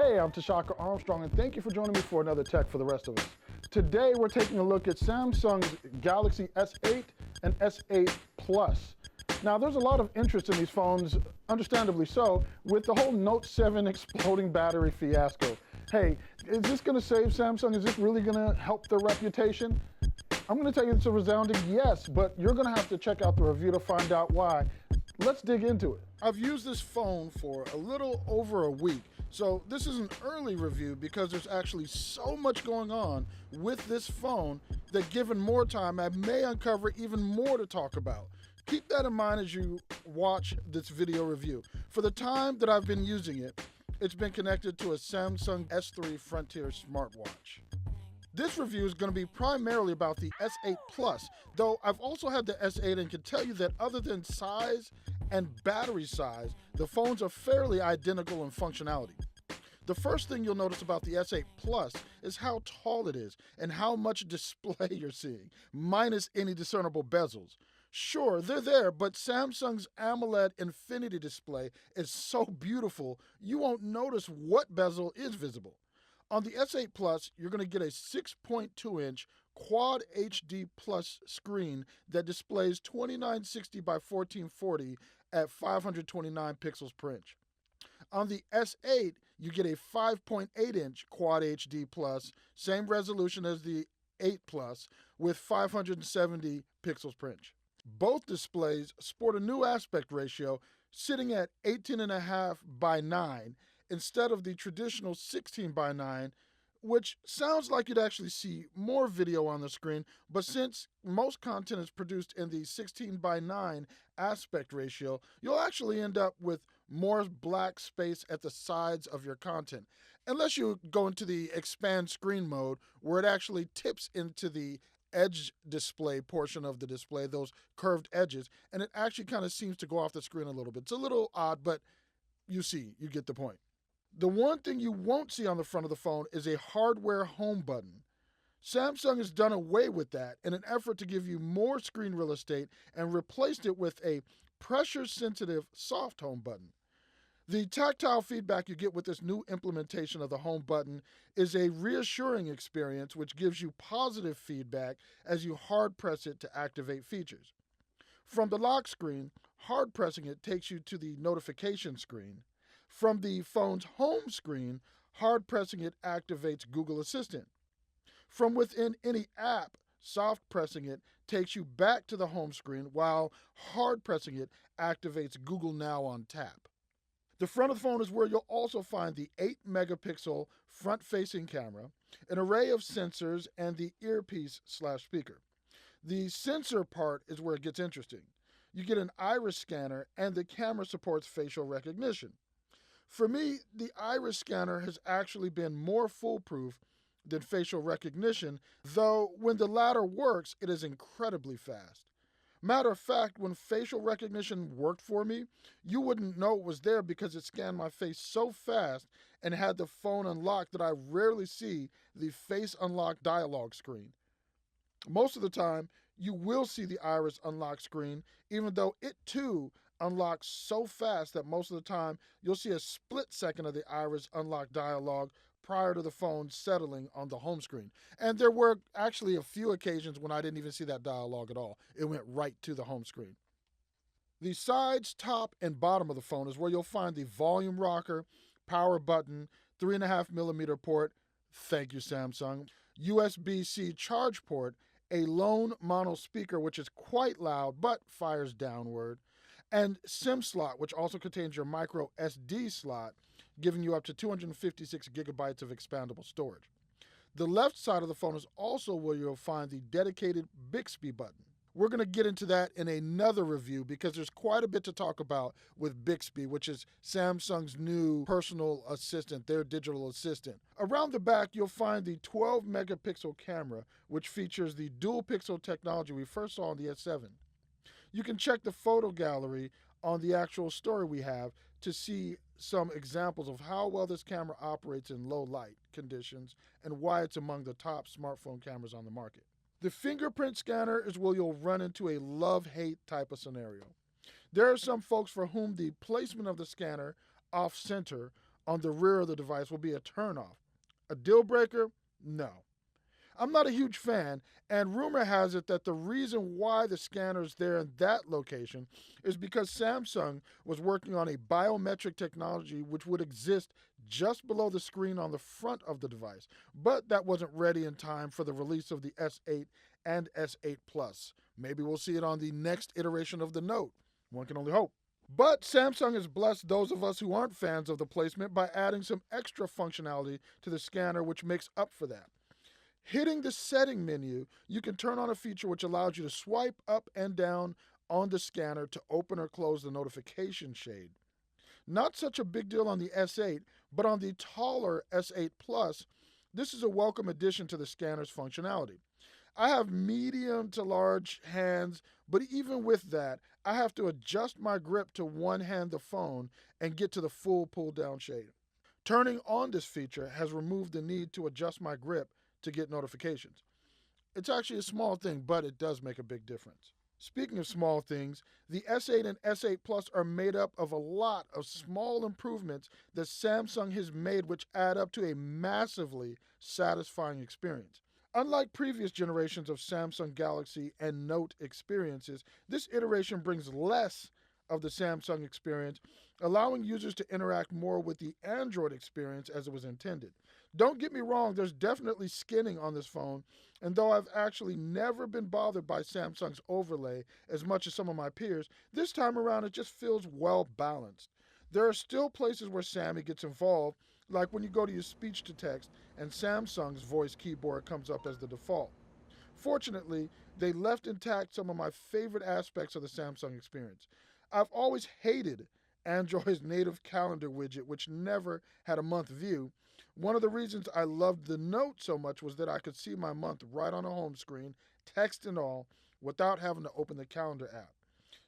Hey, I'm Tshaka Armstrong, and thank you for joining me for another Tech for the Rest of Us. Today, we're taking a look at Samsung's Galaxy S8 and S8 Plus. Now, there's a lot of interest in these phones, understandably so, with the whole Note 7 exploding battery fiasco. Hey, is this going to save Samsung? Is this really going to help their reputation? I'm going to tell you it's a resounding yes, but you're going to have to check out the review to find out why. Let's dig into it. I've used this phone for a little over a week, so this is an early review because there's actually so much going on with this phone that given more time, I may uncover even more to talk about. Keep that in mind as you watch this video review. For the time that I've been using it, it's been connected to a Samsung S3 Frontier smartwatch. This review is going to be primarily about the S8 Plus, though I've also had the S8 and can tell you that other than size and battery size, the phones are fairly identical in functionality. The first thing you'll notice about the S8 Plus is how tall it is and how much display you're seeing, minus any discernible bezels. Sure, they're there, but Samsung's AMOLED Infinity display is so beautiful, you won't notice what bezel is visible. On the S8 Plus, you're going to get a 6.2-inch Quad HD Plus screen that displays 2960 by 1440 at 529 pixels per inch. On the S8, you get a 5.8-inch Quad HD Plus, same resolution as the 8 Plus, with 570 pixels per inch. Both displays sport a new aspect ratio, sitting at 18.5 by 9, instead of the traditional 16 by 9, which sounds like you'd actually see more video on the screen, but since most content is produced in the 16 by 9 aspect ratio, you'll actually end up with more black space at the sides of your content, unless you go into the expand screen mode, where it actually tips into the edge display portion of the display, those curved edges, and it actually kind of seems to go off the screen a little bit. It's a little odd, but you get the point. The one thing you won't see on the front of the phone is a hardware home button. Samsung has done away with that in an effort to give you more screen real estate and replaced it with a pressure-sensitive soft home button. The tactile feedback you get with this new implementation of the home button is a reassuring experience which gives you positive feedback as you hard press it to activate features. From the lock screen, hard pressing it takes you to the notification screen. From the phone's home screen, hard pressing it activates Google Assistant. From within any app, soft pressing it takes you back to the home screen, while hard pressing it activates Google Now on tap. The front of the phone is where you'll also find the 8-megapixel front-facing camera, an array of sensors, and the earpiece/speaker. The sensor part is where it gets interesting. You get an iris scanner, and the camera supports facial recognition. For me, the iris scanner has actually been more foolproof than facial recognition, though when the latter works, it is incredibly fast. Matter of fact, when facial recognition worked for me, you wouldn't know it was there because it scanned my face so fast and had the phone unlocked that I rarely see the face unlock dialog screen. Most of the time, you will see the iris unlock screen, even though it too unlocks so fast that most of the time you'll see a split second of the iris unlock dialog prior to the phone settling on the home screen. And there were actually a few occasions when I didn't even see that dialog at all. It went right to the home screen. The sides, top, and bottom of the phone is where you'll find the volume rocker, power button, 3.5mm port, thank you Samsung, USB-C charge port, a lone mono speaker which is quite loud but fires downward, and SIM slot, which also contains your micro SD slot, giving you up to 256 gigabytes of expandable storage. The left side of the phone is also where you'll find the dedicated Bixby button. We're going to get into that in another review because there's quite a bit to talk about with Bixby, which is Samsung's new personal assistant, their digital assistant. Around the back, you'll find the 12-megapixel camera, which features the dual pixel technology we first saw on the S7. You can check the photo gallery on the actual story we have to see some examples of how well this camera operates in low light conditions and why it's among the top smartphone cameras on the market. The fingerprint scanner is where you'll run into a love-hate type of scenario. There are some folks for whom the placement of the scanner off-center on the rear of the device will be a turnoff. A deal breaker? No. I'm not a huge fan, and rumor has it that the reason why the scanner is there in that location is because Samsung was working on a biometric technology which would exist just below the screen on the front of the device, but that wasn't ready in time for the release of the S8 and S8 Plus. Maybe we'll see it on the next iteration of the Note. One can only hope. But Samsung has blessed those of us who aren't fans of the placement by adding some extra functionality to the scanner which makes up for that. Hitting the setting menu, you can turn on a feature which allows you to swipe up and down on the scanner to open or close the notification shade. Not such a big deal on the S8, but on the taller S8 Plus, this is a welcome addition to the scanner's functionality. I have medium to large hands, but even with that, I have to adjust my grip to one-hand the phone and get to the full pull-down shade. Turning on this feature has removed the need to adjust my grip to get notifications. It's actually a small thing, but it does make a big difference. Speaking of small things, the S8 and S8 Plus are made up of a lot of small improvements that Samsung has made which add up to a massively satisfying experience. Unlike previous generations of Samsung Galaxy and Note experiences, this iteration brings less of the Samsung experience, allowing users to interact more with the Android experience as it was intended. Don't get me wrong, there's definitely skinning on this phone, and though I've actually never been bothered by Samsung's overlay as much as some of my peers, this time around it just feels well balanced. There are still places where Sammy gets involved, like when you go to use speech to text and Samsung's voice keyboard comes up as the default. Fortunately, they left intact some of my favorite aspects of the Samsung experience. I've always hated Android's native calendar widget, which never had a month view. One of the reasons I loved the Note so much was that I could see my month right on the home screen, text and all, without having to open the calendar app.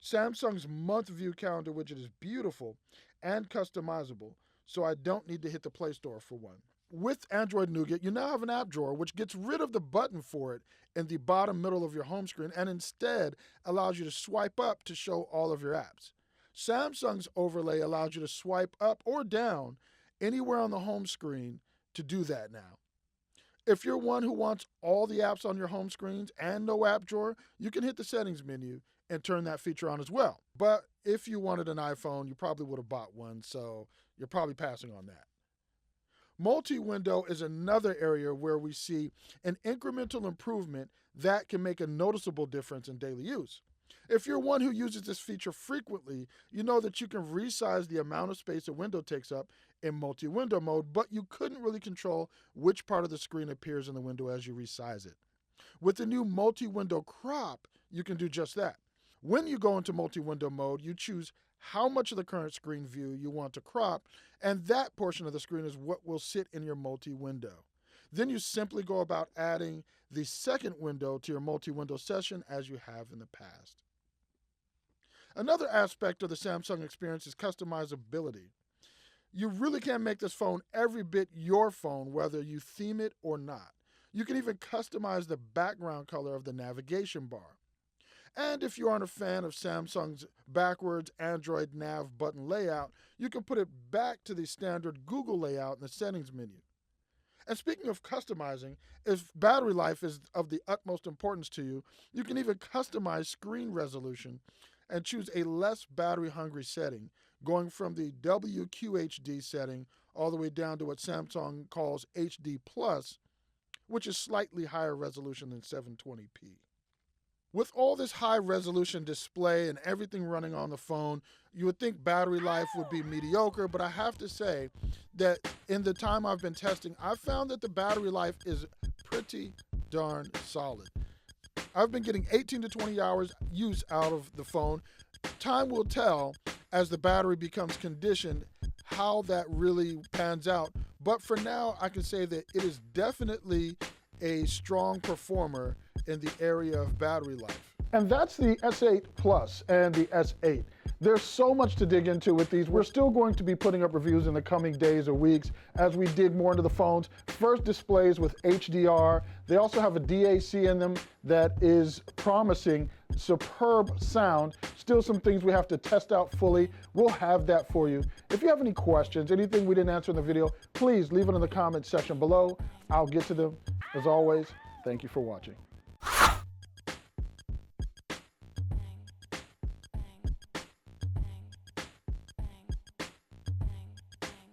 Samsung's month view calendar widget is beautiful and customizable, so I don't need to hit the Play Store for one. With Android Nougat, you now have an app drawer which gets rid of the button for it in the bottom middle of your home screen and instead allows you to swipe up to show all of your apps. Samsung's overlay allows you to swipe up or down anywhere on the home screen to do that now. If you're one who wants all the apps on your home screens and no app drawer, you can hit the settings menu and turn that feature on as well. But if you wanted an iPhone, you probably would have bought one, so you're probably passing on that. Multi-window is another area where we see an incremental improvement that can make a noticeable difference in daily use. If you're one who uses this feature frequently, you know that you can resize the amount of space a window takes up in multi-window mode, but you couldn't really control which part of the screen appears in the window as you resize it. With the new multi-window crop, you can do just that. When you go into multi-window mode, you choose how much of the current screen view you want to crop, and that portion of the screen is what will sit in your multi-window. Then you simply go about adding the second window to your multi-window session as you have in the past. Another aspect of the Samsung experience is customizability. You really can make this phone every bit your phone, whether you theme it or not. You can even customize the background color of the navigation bar. And if you aren't a fan of Samsung's backwards Android nav button layout, you can put it back to the standard Google layout in the settings menu. And speaking of customizing, if battery life is of the utmost importance to you, you can even customize screen resolution and choose a less battery-hungry setting, going from the WQHD setting all the way down to what Samsung calls HD+, which is slightly higher resolution than 720p. With all this high-resolution display and everything running on the phone, you would think battery life would be mediocre, but I have to say that in the time I've been testing, I've found that the battery life is pretty darn solid. I've been getting 18 to 20 hours use out of the phone. Time will tell as the battery becomes conditioned how that really pans out. But for now, I can say that it is definitely a strong performer in the area of battery life. And that's the S8 Plus and the S8. There's so much to dig into with these. We're still going to be putting up reviews in the coming days or weeks as we dig more into the phones. First displays with HDR. They also have a DAC in them that is promising superb sound. Still some things we have to test out fully. We'll have that for you. If you have any questions, anything we didn't answer in the video, please leave it in the comment section below. I'll get to them. As always, thank you for watching.